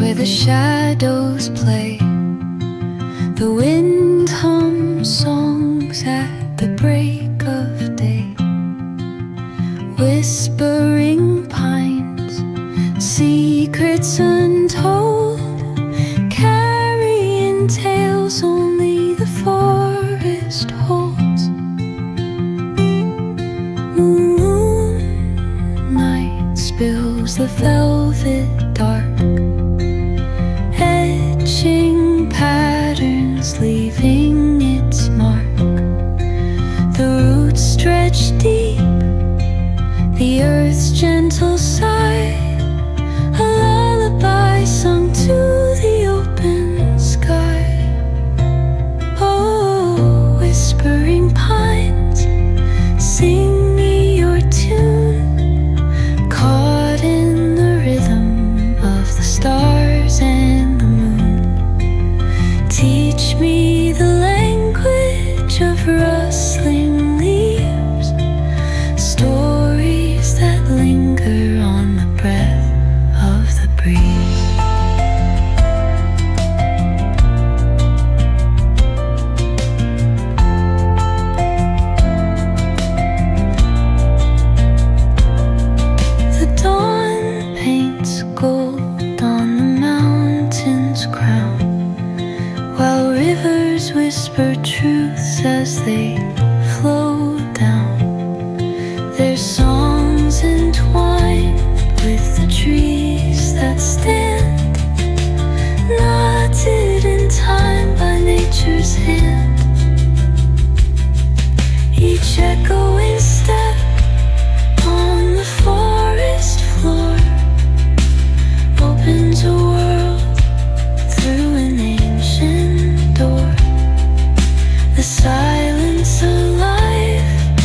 where the shadows play. The wind hums songs at the break of day. Whispering pines, secrets untold, carrying tales only the forest holds. Moonlight spills the velvet dark, etching patterns, leaving its mark. The roots stretch deep, the earth's gentle sigh, a lullaby sung to the open sky. Oh, whispering pines, sing me your tune, caught in the rhythm of the stars and the moon. Teach me the language of rustling leaves, stories that linger on the breath of the breeze. The dawn paints gold on the mountain's crown, while rivers whisper truths as they flow